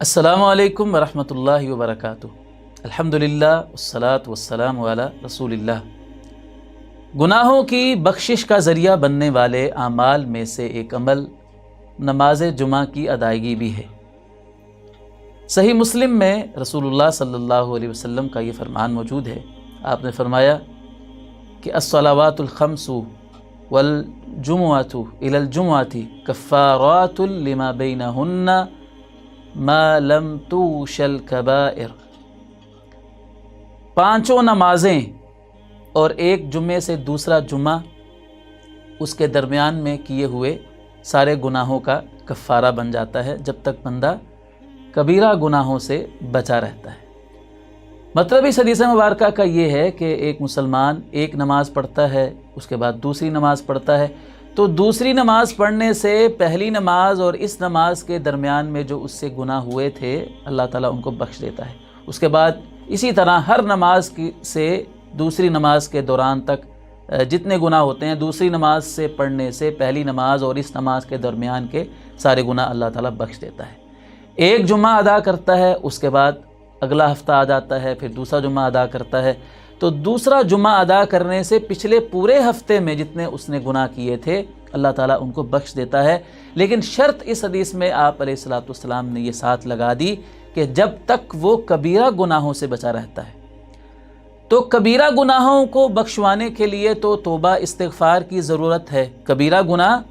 अस्सलामुअलैकुम वरहमतुल्लाहि वबरकातुह। अल्हम्दुलिल्लाह वस्सलातु वस्सलामु अला रसूलिल्लाह। गुनाहों की बख्शिश का ज़रिया बनने वाले आमाल में से एक अमल नमाज जुमा की अदायगी भी है। सही मुस्लिम में रसूलुल्लाह सल्लल्लाहु अलैहि वसल्लम का ये फरमान मौजूद है। आपने फरमाया कि अस्सलावातुल खम्सु वल जुमुअतु इलल जुमुअति कफ़्फ़ारातुल लिमा बैनहुन्ना मा लम तुशल कबाइर। पांचों नमाजें और एक जुम्मे से दूसरा जुम्मा उसके दरमियान में किए हुए सारे गुनाहों का कफ़ारा बन जाता है जब तक बंदा कबीरा गुनाहों से बचा रहता है। मतलब इस हदीस मुबारका का ये है कि एक मुसलमान एक नमाज़ पढ़ता है, उसके बाद दूसरी नमाज़ पढ़ता है, तो दूसरी नमाज़ पढ़ने से पहली नमाज और इस नमाज के दरमियान में जो उससे गुनाह हुए थे अल्लाह ताला उनको बख्श देता है। उसके बाद इसी तरह हर नमाज से दूसरी नमाज के दौरान तक जितने गुनाह होते हैं दूसरी नमाज से पढ़ने से पहली नमाज और इस नमाज के दरमियान के सारे गुनाह अल्लाह ताला बख्श देता है। एक जुम्मा अदा करता है, उसके बाद अगला हफ्ता आ जाता है, फिर दूसरा जुम्मा अदा करता है, तो दूसरा जुम्मा अदा करने से पिछले पूरे हफ्ते में जितने उसने गुनाह किए थे अल्लाह ताला उनको बख्श देता है। लेकिन शर्त इस हदीस में आप अलैहिस्सलातु वस्सलाम ने ये साथ लगा दी कि जब तक वो कबीरा गुनाहों से बचा रहता है। तो कबीरा गुनाहों को बख्शवाने के लिए तो तौबा इस्तिग़फ़ार की ज़रूरत है। कबीरा गुनाह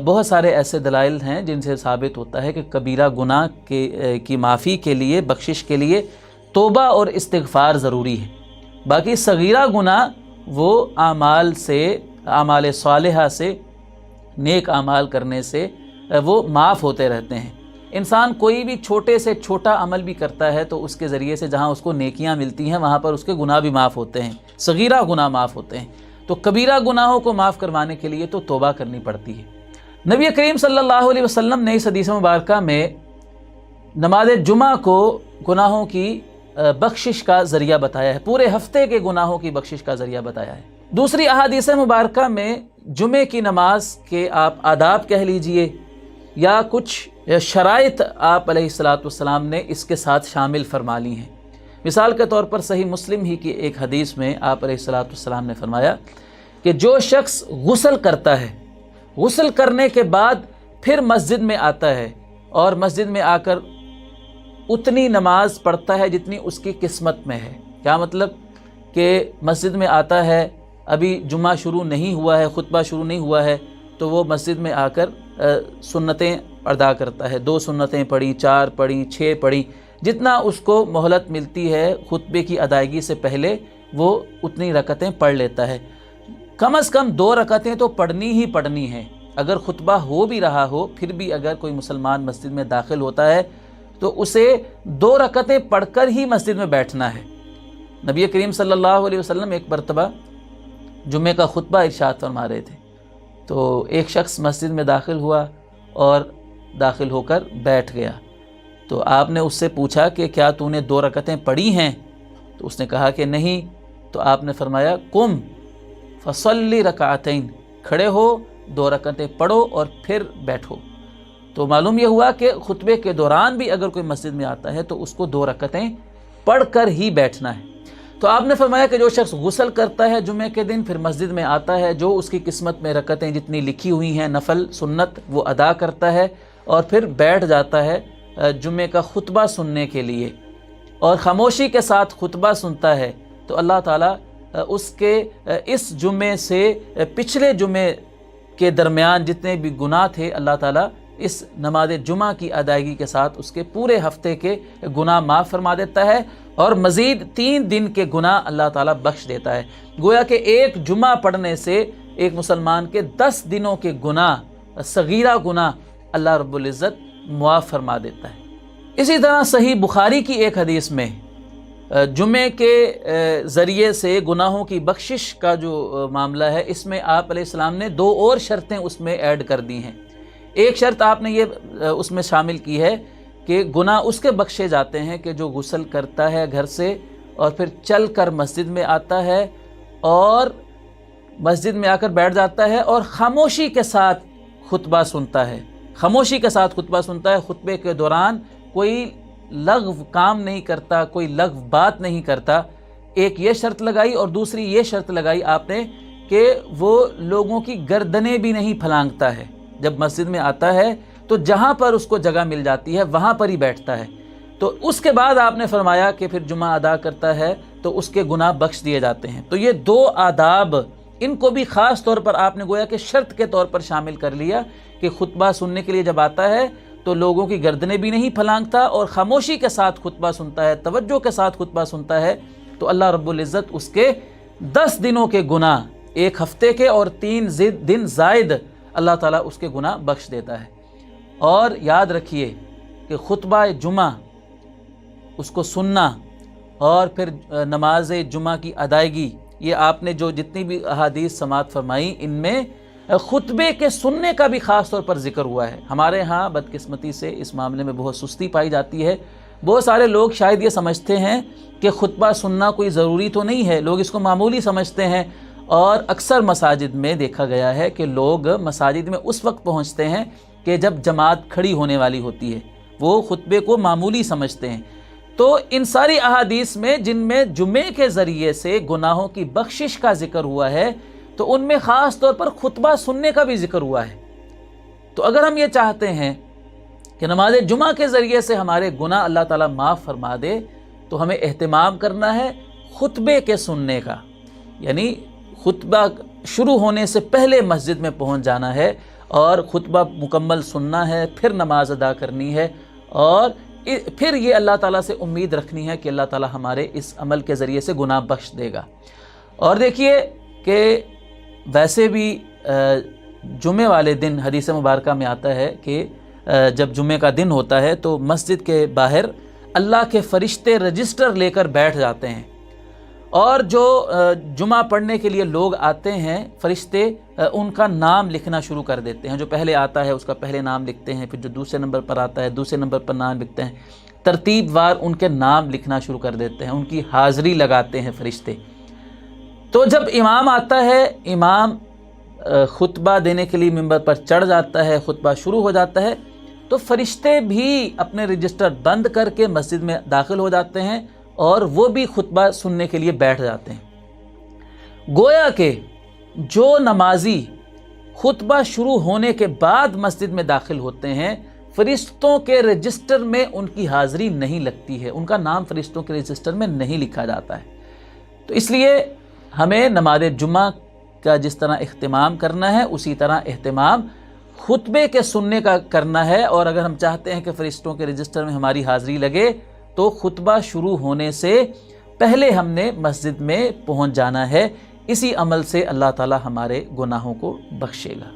बहुत सारे ऐसे दलाइल हैं जिनसे साबित होता है कि कबीरा गुनाह की माफ़ी के लिए, बख्शिश के लिए तौबा और इस्तिग़फ़ार ज़रूरी है। बाकी सगीरा गुनाह वो आमाल से, आमाल सालिहा से, नेक आमाल करने से वो माफ़ होते रहते हैं। इंसान कोई भी छोटे से छोटा अमल भी करता है तो उसके ज़रिए से जहाँ उसको नेकियां मिलती हैं वहाँ पर उसके गुनाह भी माफ़ होते हैं, सगीरा गुनाह माफ़ होते हैं। तो कबीरा गुनाहों को माफ़ करवाने के लिए तो तौबा करनी पड़ती है। नबी करीम सल्लल्लाहु अलैहि वसल्लम ने इस हदीस मुबारका में नमाज जुमा को गुनाहों की बख्शिश का ज़रिया बताया है, पूरे हफ्ते के गुनाहों की बख्शिश का ज़रिया बताया है। दूसरी अहादीस मुबारका में जुमे की नमाज के आप आदाब कह लीजिए या कुछ शराइत आप अलैहिस्सलातु वस्सलाम ने इसके साथ शामिल फरमा ली हैं। मिसाल के तौर पर सही मुस्लिम ही की एक हदीस में आप अलैहिस्सलातु वस्सलाम ने फरमाया कि जो शख्स गुस्ल करता है, गुस्ल करने के बाद फिर मस्जिद में आता है और मस्जिद में आकर उतनी नमाज पढ़ता है जितनी उसकी किस्मत में है। क्या मतलब कि मस्जिद में आता है, अभी जुम्मा शुरू नहीं हुआ है, खुतबा शुरू नहीं हुआ है, तो वो मस्जिद में आकर सुन्नतें अदा करता है। 2 सुन्नतें पढ़ी, 4 पढ़ी, 6 पढ़ी, जितना उसको मोहलत मिलती है खुतबे की अदायगी से पहले वो उतनी रकतें पढ़ लेता है। कम अज़ कम 2 रकतें तो पढ़नी ही पढ़नी है। अगर खुतबा हो भी रहा हो फिर भी अगर कोई मुसलमान मस्जिद में दाखिल होता है तो उसे 2 रकतें पढ़कर ही मस्जिद में बैठना है। नबी करीम सल्लल्लाहु अलैहि वसल्लम एक मरतबा जुम्मे का खुतबा इरशाद फरमा रहे थे, तो एक शख्स मस्जिद में दाखिल हुआ और दाखिल होकर बैठ गया। तो आपने उससे पूछा कि क्या तूने 2 रकतें पढ़ी हैं? तो उसने कहा कि नहीं। तो आपने फरमाया कुम फसल्ली रकातैन, खड़े हो, 2 रकतें पढ़ो और फिर बैठो। तो मालूम यह हुआ कि खुतबे के दौरान भी अगर कोई मस्जिद में आता है तो उसको 2 रकतें पढ़ कर ही बैठना है। तो आपने फरमाया कि जो शख्स गुस्ल करता है जुमे के दिन, फिर मस्जिद में आता है, जो उसकी किस्मत में रकतें जितनी लिखी हुई हैं नफल सुन्नत वो अदा करता है और फिर बैठ जाता है जुमे का खुतबा सुनने के लिए और ख़ामोशी के साथ खुतबा सुनता है, तो अल्लाह ताला उसके इस जुमे से पिछले जुमे के दरमियान जितने भी गुनाह थे अल्लाह ताला इस नमाज जुमा की अदायगी के साथ उसके पूरे हफ्ते के गुनाह माफ़ फरमा देता है और मज़ीद 3 दिन के गुनाह अल्लाह ताला बख्श देता है। गोया कि एक जुमा पढ़ने से एक मुसलमान के 10 दिनों के गुनाह, सगीरा गुनाह अल्लाह रब्बुल इज़्ज़त मुआफ़ फरमा देता है। इसी तरह सही बुखारी की एक हदीस में जुमे के ज़रिए से गुनाहों की बख्शिश का जो मामला है, इसमें आप अलैहिस्सलाम ने 2 और शर्तें उसमें ऐड कर दी हैं। एक शर्त आपने ये उसमें शामिल की है कि गुनाह उसके बख्शे जाते हैं कि जो गुस्ल करता है घर से और फिर चल कर मस्जिद में आता है और मस्जिद में आकर बैठ जाता है और ख़ामोशी के साथ खुतबा सुनता है, खामोशी के साथ खुतबा सुनता है, खुतबे के दौरान کوئی لغو کام نہیں کرتا، کوئی لغو بات نہیں کرتا. ایک یہ شرط لگائی اور دوسری یہ شرط لگائی آپ نے کہ وہ لوگوں کی گردنیں بھی نہیں پھلانگتا ہے. جب مسجد میں آتا ہے تو جہاں پر اس کو جگہ مل جاتی ہے وہاں پر ہی بیٹھتا ہے. تو اس کے بعد آپ نے فرمایا کہ پھر جمعہ ادا کرتا ہے تو اس کے گناہ بخش دیے جاتے ہیں. تو یہ دو آداب، ان کو بھی خاص طور پر آپ نے گویا کہ شرط کے طور پر شامل کر لیا کہ خطبہ سننے کے لیے جب آتا ہے تو لوگوں کی گردنیں بھی نہیں پھلانگتا اور خاموشی کے ساتھ خطبہ سنتا ہے، توجہ کے ساتھ خطبہ سنتا ہے. تو اللہ رب العزت اس کے 10 دنوں کے گناہ، 1 ہفتے کے اور 3 دن زائد اللہ تعالیٰ اس کے گناہ بخش دیتا ہے. اور یاد رکھیے کہ خطبہ جمعہ اس کو سننا اور پھر نماز جمعہ کی ادائیگی، یہ آپ نے جو جتنی بھی احادیث سماعت فرمائی ان میں خطبے کے سننے کا بھی خاص طور پر ذکر ہوا ہے. ہمارے ہاں بدقسمتی سے اس معاملے میں بہت سستی پائی جاتی ہے. بہت سارے لوگ شاید یہ سمجھتے ہیں کہ خطبہ سننا کوئی ضروری تو نہیں ہے، لوگ اس کو معمولی سمجھتے ہیں. اور اکثر مساجد میں دیکھا گیا ہے کہ لوگ مساجد میں اس وقت پہنچتے ہیں کہ جب جماعت کھڑی ہونے والی ہوتی ہے، وہ خطبے کو معمولی سمجھتے ہیں. تو ان ساری احادیث میں جن میں جمعے کے ذریعے سے گناہوں کی بخشش کا ذکر ہوا ہے تو ان میں خاص طور پر خطبہ سننے کا بھی ذکر ہوا ہے. تو اگر ہم یہ چاہتے ہیں کہ نماز جمعہ کے ذریعے سے ہمارے گناہ اللہ تعالیٰ معاف فرما دے تو ہمیں اہتمام کرنا ہے خطبے کے سننے کا. یعنی خطبہ شروع ہونے سے پہلے مسجد میں پہنچ جانا ہے اور خطبہ مکمل سننا ہے، پھر نماز ادا کرنی ہے اور پھر یہ اللہ تعالیٰ سے امید رکھنی ہے کہ اللہ تعالیٰ ہمارے اس عمل کے ذریعے سے گناہ بخش دے گا. اور دیکھیے کہ ویسے بھی جمعے والے دن حدیث مبارکہ میں آتا ہے کہ جب جمعے کا دن ہوتا ہے تو مسجد کے باہر اللہ کے فرشتے رجسٹر لے کر بیٹھ جاتے ہیں اور جو جمعہ پڑھنے کے لیے لوگ آتے ہیں فرشتے ان کا نام لکھنا شروع کر دیتے ہیں. جو پہلے آتا ہے اس کا پہلے نام لکھتے ہیں، پھر جو دوسرے نمبر پر آتا ہے دوسرے نمبر پر نام لکھتے ہیں، ترتیب وار ان کے نام لکھنا شروع کر دیتے ہیں، ان کی حاضری لگاتے ہیں فرشتے. تو جب امام آتا ہے، امام خطبہ دینے کے لیے ممبر پر چڑھ جاتا ہے، خطبہ شروع ہو جاتا ہے تو فرشتے بھی اپنے رجسٹر بند کر کے مسجد میں داخل ہو جاتے ہیں اور وہ بھی خطبہ سننے کے لیے بیٹھ جاتے ہیں. گویا کہ جو نمازی خطبہ شروع ہونے کے بعد مسجد میں داخل ہوتے ہیں فرشتوں کے رجسٹر میں ان کی حاضری نہیں لگتی ہے، ان کا نام فرشتوں کے رجسٹر میں نہیں لکھا جاتا ہے. تو اس لیے ہمیں نماز جمعہ کا جس طرح اہتمام کرنا ہے اسی طرح اہتمام خطبے کے سننے کا کرنا ہے. اور اگر ہم چاہتے ہیں کہ فرشتوں کے رجسٹر میں ہماری حاضری لگے تو خطبہ شروع ہونے سے پہلے ہم نے مسجد میں پہنچ جانا ہے. اسی عمل سے اللہ تعالی ہمارے گناہوں کو بخشے گا.